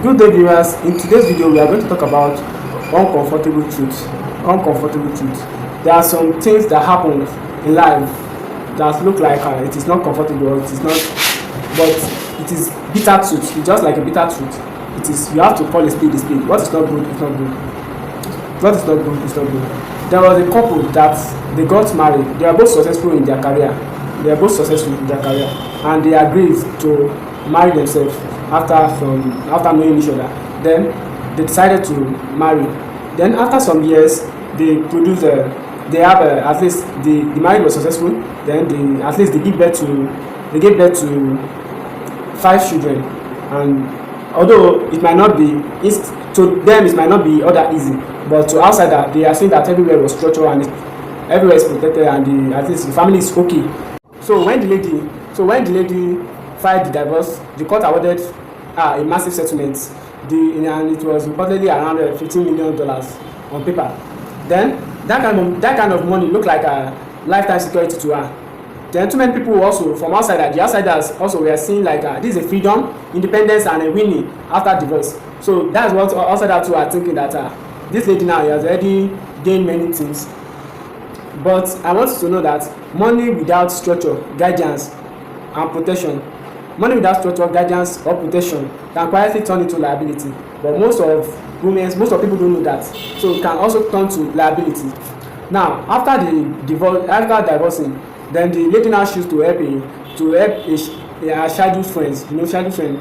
Good day viewers, in today's video we are going to talk about uncomfortable truth. Uncomfortable truth. There are some things that happen in life that look like it is not comfortable, or it is not, but it is bitter truth. It's just like a bitter truth. It is, you have to call a spade a spade. What is not good is not good. What is not good is not good. There was a couple that they got married. They are both successful in their career. And they agreed to marry themselves after knowing each other. Then they decided to marry. Then after some years, they produce they have at least the marriage was successful. Then they gave birth to 5 children. And although it might not be, to them it might not be all that easy, but to outsider they are saying that everywhere was structured and everywhere is protected, and at least the family is okay. So when the lady filed the divorce, the court awarded a massive settlement. And it was reportedly around $15 million on paper. Then that kind of money looked like a lifetime security to her. Then too many people also from outside, the outsiders also were seeing like this is a freedom, independence, and a winning after divorce. So that's what outsiders too are thinking, that this lady now has already gained many things. But I want you to know that money without structure, guidance, and protection, money without structure, guidance, or protection can quietly turn into liability. But most people don't know that. So it can also turn to liability. Now, after divorcing, then the lady now choose to help a childhood friends, childhood friend,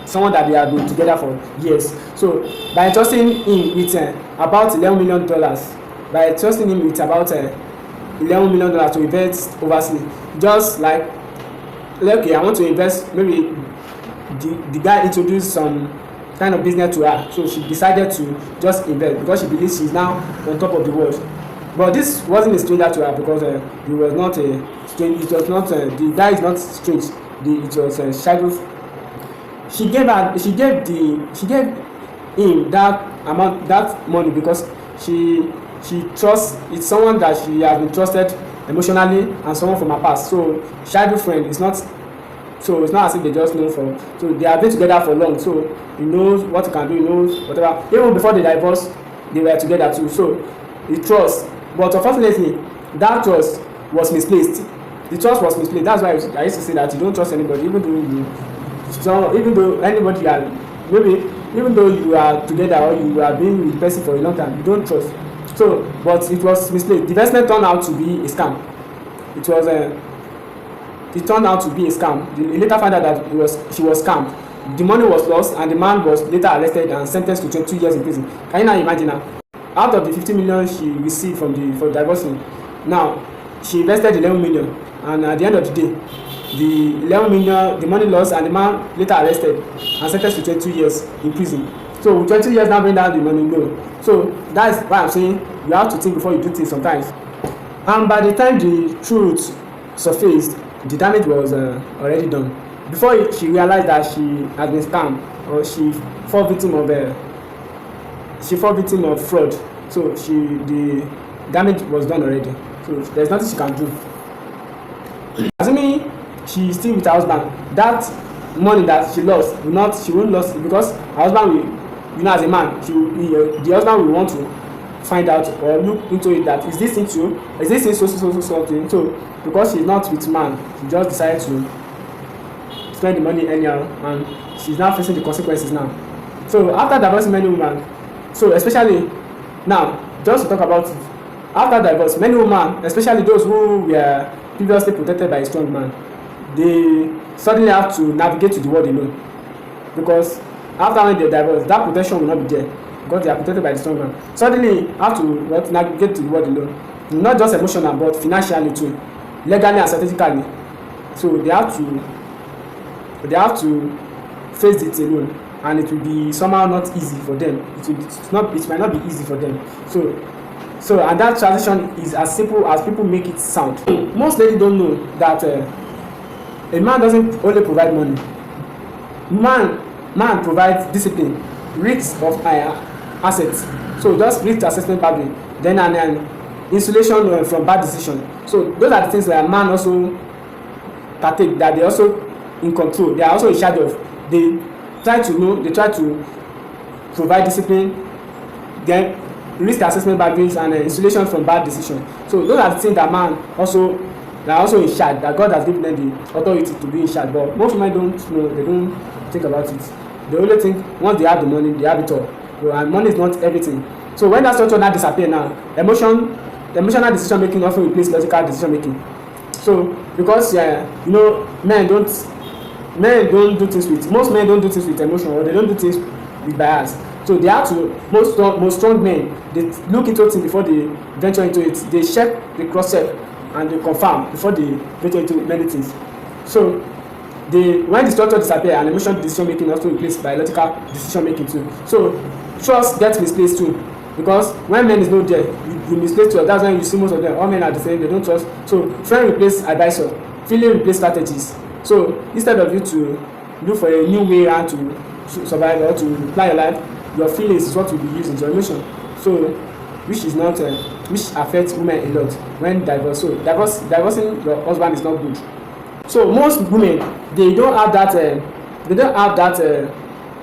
someone that they have been together for years. So by entrusting him with about $11 million, to invest overseas, just like okay, I want to invest, maybe the guy introduced some kind of business to her, so she decided to just invest because she believes she's now on top of the world. But this wasn't a stranger to her, because he was not a strange. It was not the guy is not strange. It was a childhood. She gave him that amount, that money, because she trusts, it's someone that she has been trusted emotionally, and someone from her past. So childhood friend is not, so it's not as if they just know from, so they have been together for long, so he knows what he can do, he knows whatever. Even before the divorce, they were together too, so he trusts. But unfortunately, that trust was misplaced. The trust was misplaced. That's why I used to say that you don't trust anybody, even though anybody you are, maybe even though you are together or you are being with the person for a long time, you don't trust. So, but it was misplaced. The investment turned out to be a scam. It turned out to be a scam. They later found out that she was scammed. The money was lost, and the man was later arrested and sentenced to 22 years in prison. Can you now imagine now? Out of the 50 million she received for divorcing, now she invested 11 million, and at the end of the day, the 11 million, the money lost, and the man later arrested and sentenced to 22 years in prison. So with 20 years now bring down the money, no. So that's why I'm saying you have to think before you do things sometimes. And by the time the truth surfaced, the damage was already done. Before she realized that she had been scammed, or she fall victim of fraud, so the damage was done already. So there's nothing she can do. Assuming she is still with her husband, that money that she lost she won't lose it, because her husband will, as a man, the husband will want to find out or look into it, that is this thing true, is this thing something. So because she's not with man, she just decided to spend the money anyhow, and she's now facing the consequences now. So after divorcing many women, so especially now, just to talk about it, after divorce, many women, especially those who were previously protected by a strong man, they suddenly have to navigate to the world alone, because after when they divorce, that protection will not be there, because they are protected by the strong man. Suddenly have to navigate to the world alone, not just emotional but financially too, legally and strategically. So they have to face it alone, and it will be somehow not easy for them. It might not be easy for them. So and that transition is as simple as people make it sound. Most ladies don't know that a man doesn't only provide money. Man provides discipline, risk of assets. So just risk assessment badly, then an insulation from bad decision. So those are the things that a man also partake, that they also in control. They are also in charge of. they try to provide discipline, then risk assessment boundaries and insulation from bad decision. So those are the things that man also they are also in charge, that God has given them the authority to be in charge. But most women don't know, they don't think about it. They only think once they have the money, they have it all. So, and money is not everything. So when that structure now disappear now, emotional decision making often replace logical decision making. So because men don't do things with, most men don't do things with emotion, or they don't do things with bias. So they have to, most strong men, they look into things before they venture into it. They check, they cross check, and they confirm before they venture into many things. So when the structure disappear, and emotional decision making also replaced by logical decision making too. So trust gets misplaced too, because when men is not there, you misplace trust. That's when you see most of them, all men are the same, they don't trust. So friend replace advisor, feeling replace strategies. So instead of you to look for a new way around to survive or to plan your life, your feelings is what will be used in your emotion. So which is not which affects women a lot when divorce. So divorcing your husband is not good. So most women, they don't have that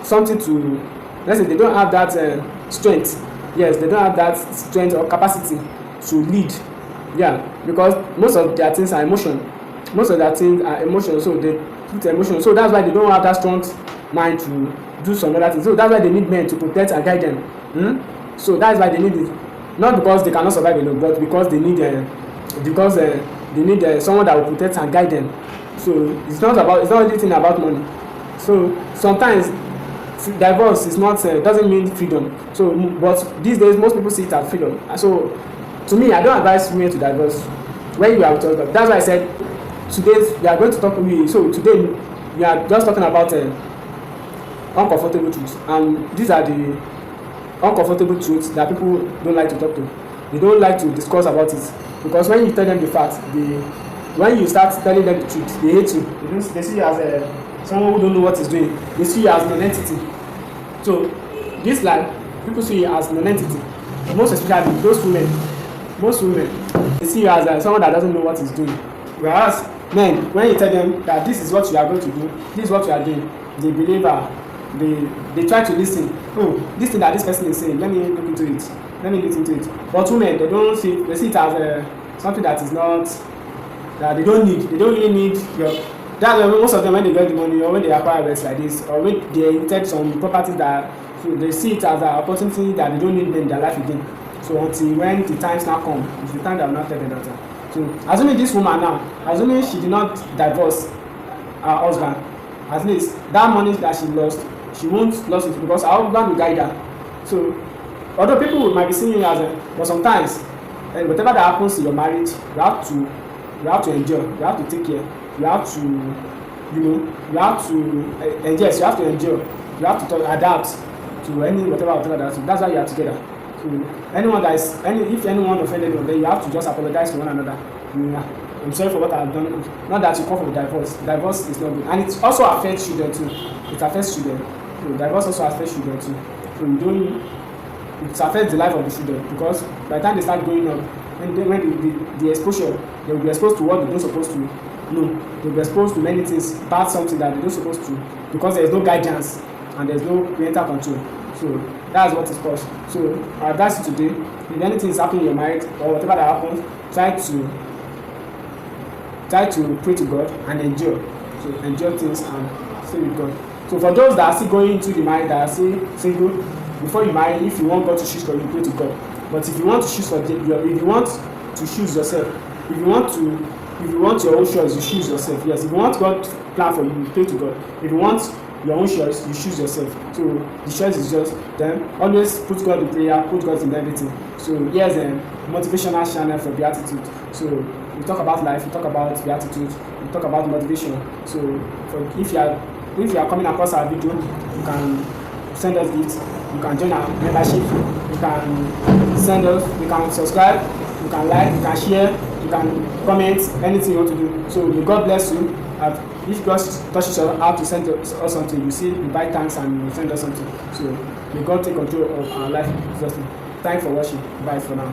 something to, let's say they don't have that strength. Yes, they don't have that strength or capacity to lead. Yeah, because most of their things are emotion. So they put emotion. So that's why they don't have that strong mind to do some other things. So that's why they need men to protect and guide them. So that's why they need it. Not because they cannot survive alone, but because they need someone that will protect and guide them. So it's not anything about money. So sometimes divorce is not doesn't mean freedom. So but these days most people see it as freedom. So to me, I don't advise women to divorce when you are with husband. That's why I said today we are going to talk. So today we are just talking about uncomfortable truths, and these are the uncomfortable truths that people don't like to talk to. They don't like to discuss about it, because when you tell them the fact, when you start telling them the truth, they hate you. They see you as someone who don't know what he's doing. They see you as non-entity. So this life, people see you as non-entity. Most especially most women, they see you as someone that doesn't know what he's doing. Whereas men, when you tell them that this is what you are going to do, this is what you are doing, they believe they try to listen. Oh, this thing that this person is saying, let me look into it. Let me listen to it. But women, they see it as something that is not, that they don't need. They don't really need your. That's why most of them, when they get the money or when they acquire rights like this, or when they inherit some properties that, so they see it as an opportunity that they don't need them in their life again. So until when the times now come, it's the time that will not tell them that. So assuming this woman now, assuming she did not divorce her husband, at least that money that she lost, she won't lose it because her husband will guide her. So although people might be seeing it as but sometimes whatever that happens in your marriage, you have to endure, you have to take care, you have to you have to yes, you have to endure, you have to adapt to whatever that's why you are together. So if anyone offended you, then you have to just apologize to one another. I'm sorry for what I've done. Not that you call for divorce. Divorce is not good, and it also affects children too. It affects children. So divorce also affects children too. So it affects the life of the children, because by the time they start growing up, when the exposure, they will be exposed to what they don't supposed to know. They'll be exposed to many things, about something that they don't supposed to, because there is no guidance and there is no parental control. So that's what it's caused. So our advice today, if anything is happening in your marriage or whatever that happens, try to pray to God and endure. So endure things and stay with God. So for those that are still going into the marriage, that are still single, before you marry, if you want God to choose for you, pray to God. But if you want to choose if you want to choose yourself, if you want your own choice, you choose yourself. Yes, if you want God to plan for you, you pray to God. If you want your own choice, you choose yourself. So the choice is just then always put God in prayer, put God in everything. So here's a motivational channel for beatitude. So we talk about life, we talk about beatitude, we talk about motivation. So if you are coming across our video, you can send us gifts, you can join our membership, you can send us, you can subscribe, you can like, you can share, you can comment, anything you want to do. So may God bless you. If God touches your heart to send us something, you see, you buy thanks and you send us something. So may God take control of our life. Thanks for watching. Bye for now.